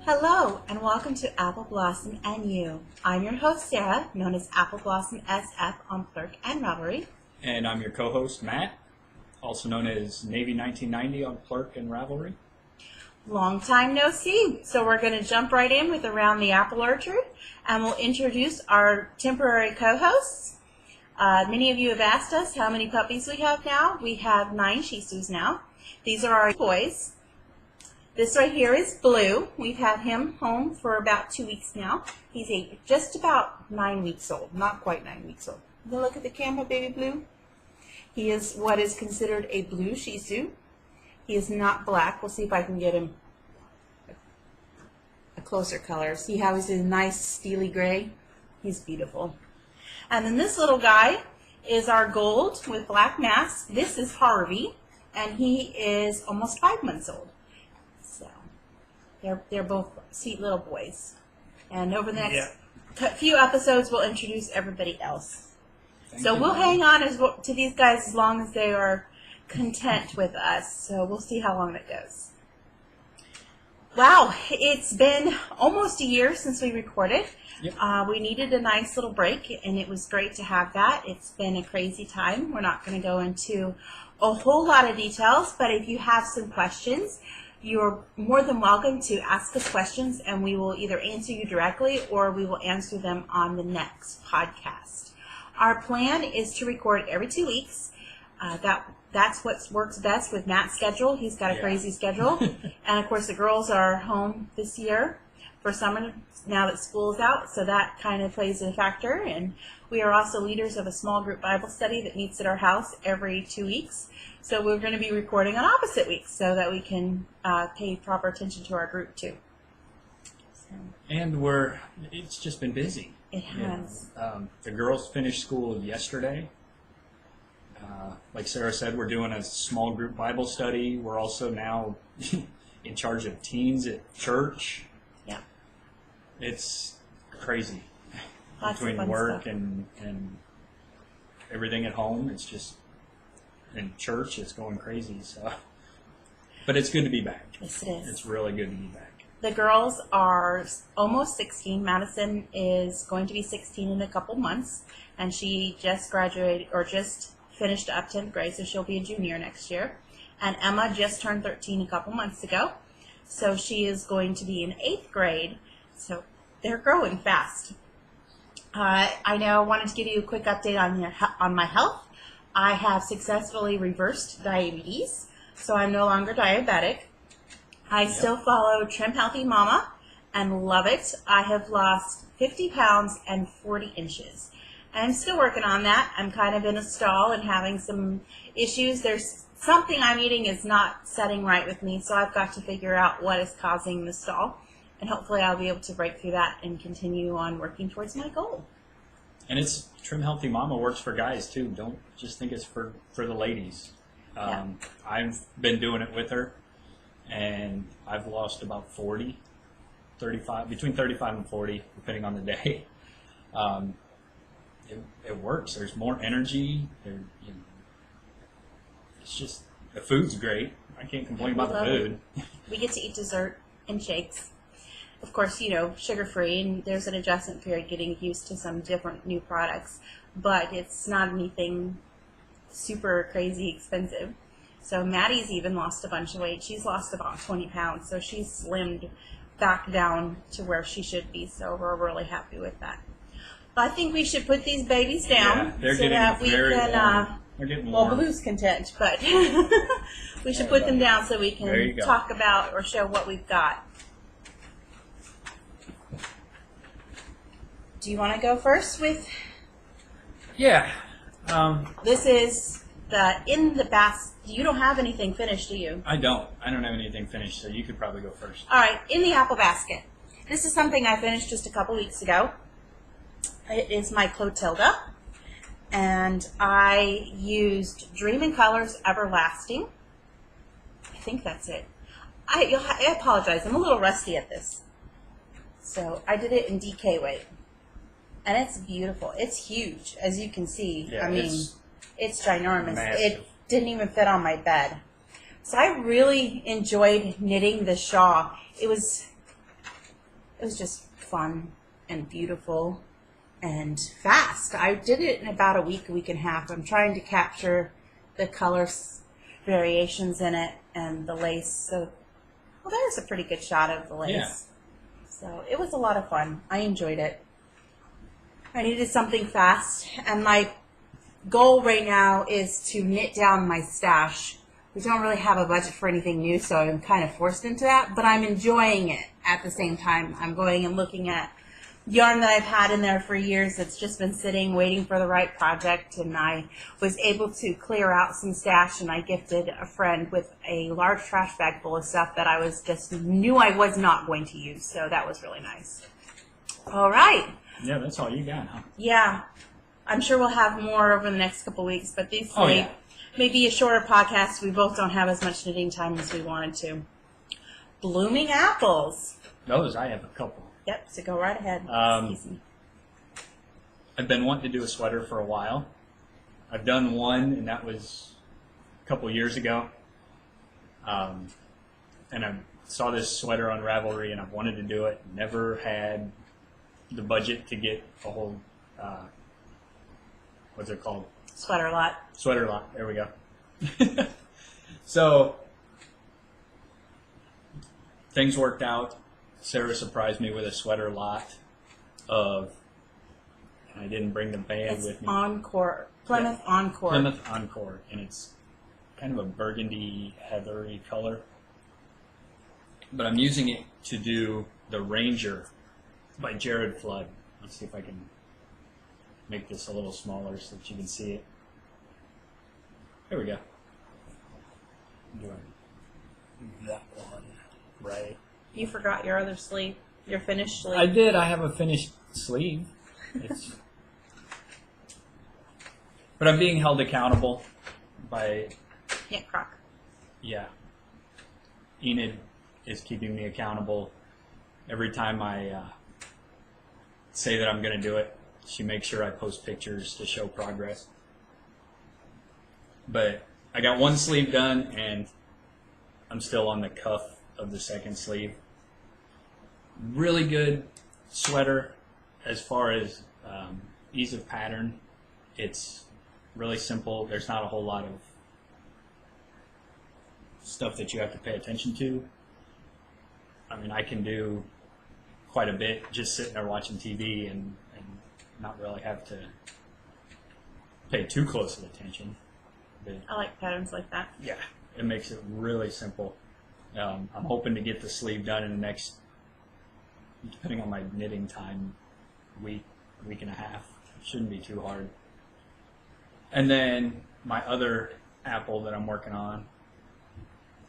Hello and welcome to Apple Blossom and You. I'm your host Sarah, known as Apple Blossom SF on Plurk and Ravelry. And I'm your co-host Matt, also known as Navy 1990 on Plurk and Ravelry. Long time no see, so we're going to jump right in with Around the Apple Orchard, and we'll introduce our temporary co-hosts. Many of you have asked us how many puppies we have now. We have 9 Shih Tzus now. These are our boys. This right here is Blue. We've had him home for about 2 weeks now. He's just about 9 weeks old, not quite 9 weeks old. You look at the camera, baby Blue. He is what is considered a blue Shih Tzu. He is not black. We'll see if I can get him a closer color. See how he's a nice steely gray? He's beautiful. And then this little guy is our gold with black mask. This is Harvey, and he is almost 5 months old. They're both sweet little boys. And over the next few episodes, we'll introduce everybody else. We'll hang on to these guys as long as they are content with us. So we'll see how long that goes. Wow, it's been almost a year since we recorded. Yep. We needed a nice little break, and it was great to have that. It's been a crazy time. We're not going to go into a whole lot of details, but if you have some questions, you're more than welcome to ask us questions, and we will either answer you directly or we will answer them on the next podcast. Our plan is to record every 2 weeks. That's what works best with Matt's schedule. He's got a crazy schedule. And, of course, the girls are home this year for summer now that school's out, so that kind of plays a factor. And we are also leaders of a small group Bible study that meets at our house every 2 weeks. So we're going to be recording on opposite weeks so that we can pay proper attention to our group too. So. And it's just been busy. It has. The girls finished school yesterday. Like Sarah said, we're doing a small group Bible study. We're also now in charge of teens at church. Yeah. It's crazy. Lots Between of fun work stuff. and everything at home, it's just... In church, it's going crazy. So, but it's good to be back. Yes, it is. It's really good to be back. The girls are almost 16. Madison is going to be 16 in a couple months, and she just graduated or just finished up 10th grade, so she'll be a junior next year. And Emma just turned 13 a couple months ago, so she is going to be in 8th grade. So they're growing fast. I know I wanted to give you a quick update on my health. I have successfully reversed diabetes, so I'm no longer diabetic. I still follow Trim Healthy Mama and love it. I have lost 50 pounds and 40 inches. I'm still working on that. I'm kind of in a stall and having some issues. There's something I'm eating is not setting right with me, so I've got to figure out what is causing the stall. And hopefully I'll be able to break through that and continue on working towards my goal. And Trim Healthy Mama works for guys too. Don't just think it's for the ladies. I've been doing it with her, and I've lost about 35, between 35 and 40, depending on the day. It works. There's more energy. It's just, the food's great. I can't complain about the food. We get to eat dessert and shakes. Of course, sugar-free, and there's an adjustment period getting used to some different new products, but it's not anything super crazy expensive. So Maddie's even lost a bunch of weight. She's lost about 20 pounds, so she's slimmed back down to where she should be. So we're really happy with that. But I think we should put these babies down they're so getting that we very can. warm. They're getting Well, warm. Blue's content, but we should put them down so we There you can go. talk about or show what we've got. Do you want to go first with? Yeah. This is in the basket. You don't have anything finished, do you? I don't have anything finished, so you could probably go first. All right, in the apple basket. This is something I finished just a couple weeks ago. It is my Clotilda, and I used Dream in Colors Everlasting. I think that's it. I apologize. I'm a little rusty at this. So I did it in DK weight. And it's beautiful. It's huge, as you can see. Yeah, I mean, it's ginormous. massive. It didn't even fit on my bed. So I really enjoyed knitting the shawl. It was just fun and beautiful and fast. I did it in about a week and a half. I'm trying to capture the color variations in it and the lace. So, well, there's a pretty good shot of the lace. Yeah. So it was a lot of fun. I enjoyed it. I needed something fast, and my goal right now is to knit down my stash. We don't really have a budget for anything new, so I'm kind of forced into that, but I'm enjoying it at the same time. I'm going and looking at yarn that I've had in there for years that's just been sitting, waiting for the right project, and I was able to clear out some stash, and I gifted a friend with a large trash bag full of stuff that I knew I was not going to use, so that was really nice. All right. Yeah, that's all you got, huh? Yeah. I'm sure we'll have more over the next couple weeks, but these may be a shorter podcast. We both don't have as much knitting time as we wanted to. Blooming apples. Those, I have a couple. Yep, so go right ahead. Excuse me. I've been wanting to do a sweater for a while. I've done one, and that was a couple years ago. And I saw this sweater on Ravelry, and I've wanted to do it. Never had the budget to get a whole, what's it called? Sweater lot. Sweater lot. There we go. So things worked out. Sarah surprised me with a sweater lot and I didn't bring the band It's with me. Encore. Plymouth Encore. Plymouth Encore, and it's kind of a burgundy, heathery color. But I'm using it to do the Ranger by Jared Flood. Let's see if I can make this a little smaller so that you can see it. There we go. I'm doing that one, right? You forgot your other sleeve. Your finished sleeve. I did. I have a finished sleeve. But I'm being held accountable by... Yeah, Croc. Yeah. Enid is keeping me accountable. Every time I say that I'm going to do it, she makes sure I post pictures to show progress. But I got one sleeve done, and I'm still on the cuff of the second sleeve. Really good sweater as far as ease of pattern. It's really simple. There's not a whole lot of stuff that you have to pay attention to. I mean, I can do quite a bit just sitting there watching TV and not really have to pay too close of attention. But I like patterns like that. yeah, it makes it really simple. I'm hoping to get the sleeve done in the next, depending on my knitting time, week and a half. It shouldn't be too hard. And then my other apple that I'm working on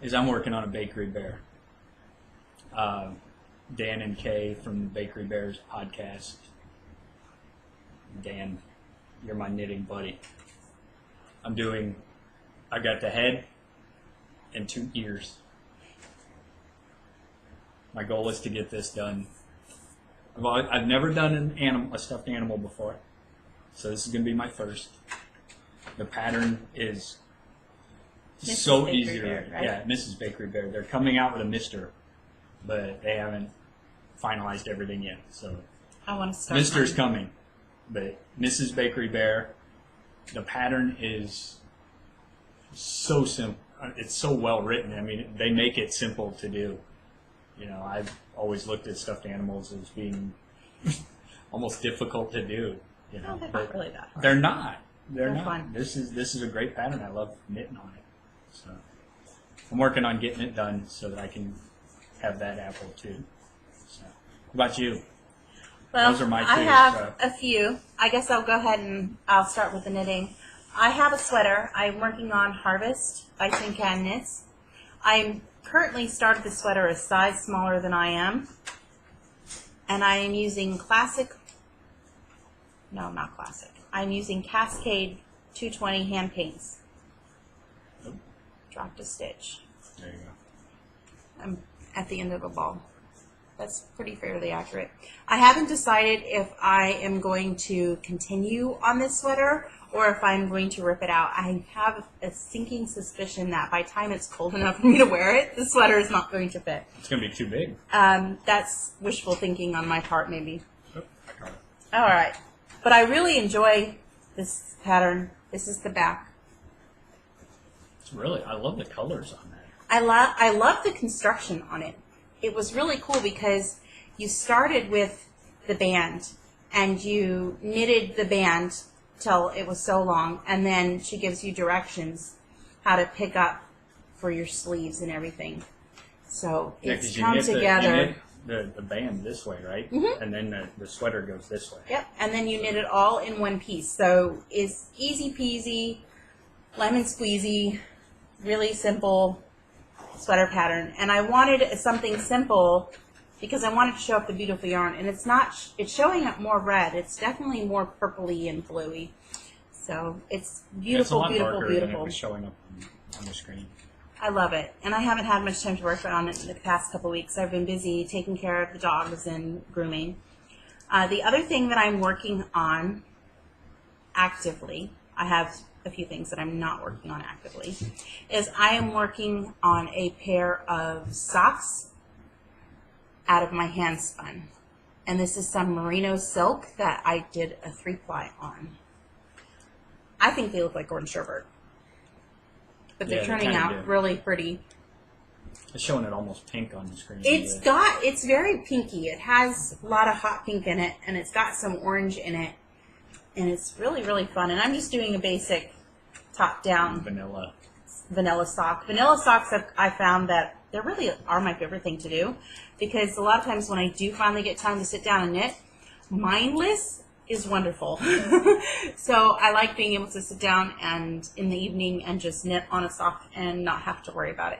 is I'm working on a Bakery Bear. Dan and Kay from the Bakery Bears podcast. Dan, you're my knitting buddy. I got the head and 2 ears. My goal is to get this done. I've never done a stuffed animal before, so this is going to be my first. The pattern is Mrs. so Bakery easy to Bear, right? Yeah, Mrs. Bakery Bear. They're coming out with a Mister, but they haven't finalized everything yet. So I want to start. Mister's mine. coming, but Mrs. Bakery Bear. The pattern is so simple. It's so well written. I mean, they make it simple to do. You know, I've always looked at stuffed animals as being almost difficult to do. You know, No, they're not really that hard. They're not. They're They're not. fun. This is a great pattern. I love knitting on it. So I'm working on getting it done so that I can have that apple too. So, what about you? Well, Those are my I two, have so. a few. I guess I'll go ahead and I'll start with the knitting. I have a sweater. I'm working on Harvest by Tin Can Knits. I'm currently started the sweater a size smaller than I am. And I am using not classic. I'm using Cascade 220 hand paints. Nope. Dropped a stitch. There you go. I'm at the end of a ball. That's pretty fairly accurate. I haven't decided if I am going to continue on this sweater or if I'm going to rip it out. I have a sinking suspicion that by the time it's cold enough for me to wear it, the sweater is not going to fit. It's going to be too big. That's wishful thinking on my part, maybe. Oh, I got it. All right. But I really enjoy this pattern. This is the back. It's really, I love the colors on that. I love the construction on it. It was really cool because you started with the band and you knitted the band till it was so long, and then she gives you directions how to pick up for your sleeves and everything. So it's come together. The band this way, right? Mhm. And then the sweater goes this way. Yep, and then you knit it all in one piece. So it's easy peasy, lemon squeezy, really simple sweater pattern. And I wanted something simple because I wanted to show up the beautiful yarn. And it's not, it's showing up more red. It's definitely more purpley and bluey. So it's beautiful, it's a lot beautiful, darker than it beautiful. was showing up on the screen. I love it. And I haven't had much time to work on it in the past couple weeks. I've been busy taking care of the dogs and grooming. The other thing that I'm working on actively, I have a few things that I'm not working on actively, is I am working on a pair of socks out of my hand spun. And this is some merino silk that I did a 3-ply on. I think they look like Gordon Sherbert. But they're Yeah, they turning kinda out do. really pretty. It's showing it almost pink on the screen. It's very pinky. It has a lot of hot pink in it, and it's got some orange in it. And it's really, really fun. And I'm just doing a basic top-down vanilla. vanilla sock. Vanilla socks, I found that they really are my favorite thing to do, because a lot of times when I do finally get time to sit down and knit, mindless is wonderful. So I like being able to sit down and in the evening and just knit on a sock and not have to worry about it.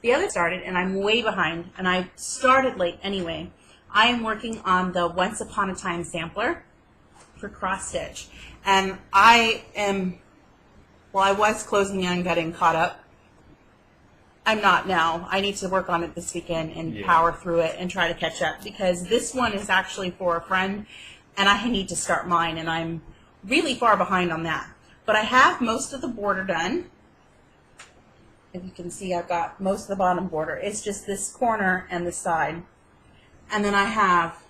The other started, and I'm way behind, and I started late anyway. I am working on the Once Upon a Time sampler for cross stitch, and I was closing in, getting caught up. I'm not now. I need to work on it this weekend and power through it and try to catch up, because this one is actually for a friend, and I need to start mine, and I'm really far behind on that. But I have most of the border done. If you can see, I've got most of the bottom border. It's just this corner and the side. And then I have,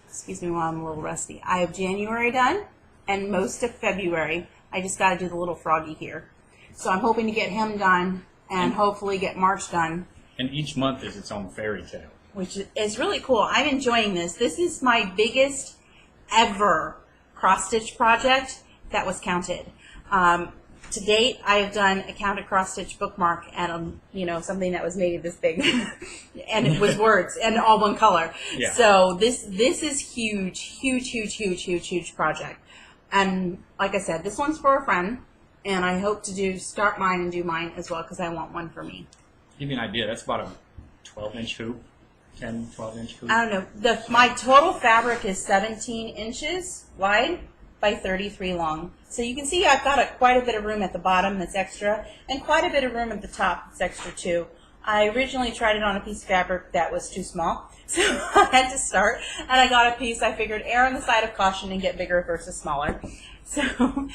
excuse me while I'm a little rusty, I have January done and most of February. I just got to do the little froggy here. So I'm hoping to get him done and hopefully get March done. And each month is its own fairy tale. Which is really cool. I'm enjoying this. This is my biggest ever cross-stitch project that was counted. To date, I have done a counted cross-stitch bookmark and something that was maybe this big, and it was words and all one color. Yeah. So this is huge, huge, huge, huge, huge, huge project. And like I said, this one's for a friend, and I hope to start mine and do mine as well, because I want one for me. To give you an idea, that's about a 12-inch hoop, 10, 12-inch hoop. I don't know. My total fabric is 17 inches wide by 33 long. So you can see I've got quite a bit of room at the bottom that's extra, and quite a bit of room at the top that's extra too. I originally tried it on a piece of fabric that was too small, so I had to start, and I got a piece. I figured err on the side of caution and get bigger versus smaller. So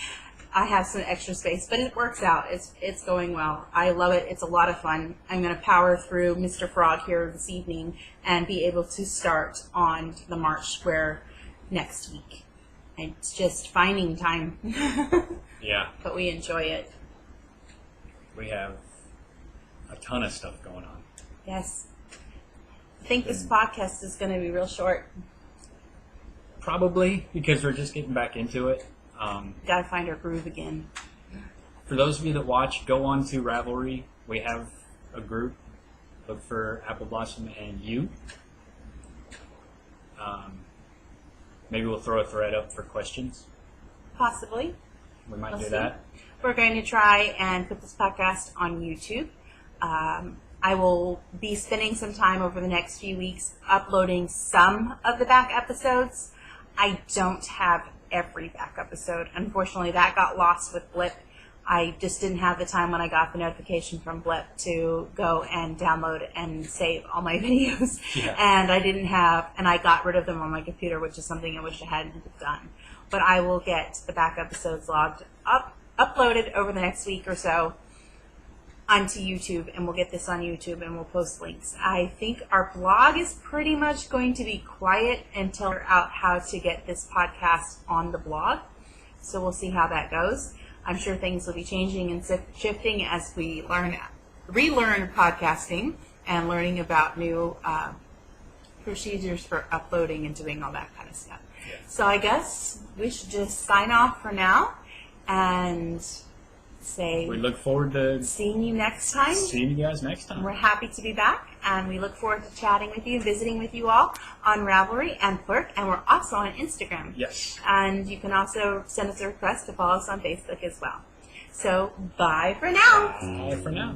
I have some extra space, but it works out. It's going well. I love it. It's a lot of fun. I'm going to power through Mr. Frog here this evening and be able to start on the March square next week. It's just finding time. Yeah. But we enjoy it. We have a ton of stuff going on. Yes. I think this podcast is going to be real short. Probably, because we're just getting back into it. Got to find our groove again. For those of you that watch, go on to Ravelry. We have a group. Look for Apple Blossom and You. Maybe we'll throw a thread up for questions. Possibly. We might We'll do see. that. We're going to try and put this podcast on YouTube. I will be spending some time over the next few weeks uploading some of the back episodes. I don't have every back episode. Unfortunately, that got lost with Blip. I just didn't have the time when I got the notification from Blip to go and download and save all my videos. Yeah. And I got rid of them on my computer, which is something I wish I hadn't done. But I will get the back episodes uploaded over the next week or so onto YouTube, and we'll get this on YouTube and we'll post links. I think our blog is pretty much going to be quiet until we're out how to get this podcast on the blog. So we'll see how that goes. I'm sure things will be changing and shifting as we relearn podcasting and learning about new procedures for uploading and doing all that kind of stuff. Yeah. So I guess we should just sign off for now and say We look forward to seeing you next time. seeing you guys next time. We're happy to be back, and we look forward to chatting with you, visiting with you all on Ravelry and Plurk, and we're also on Instagram. Yes. And you can also send us a request to follow us on Facebook as well. So, bye for now. Bye for now.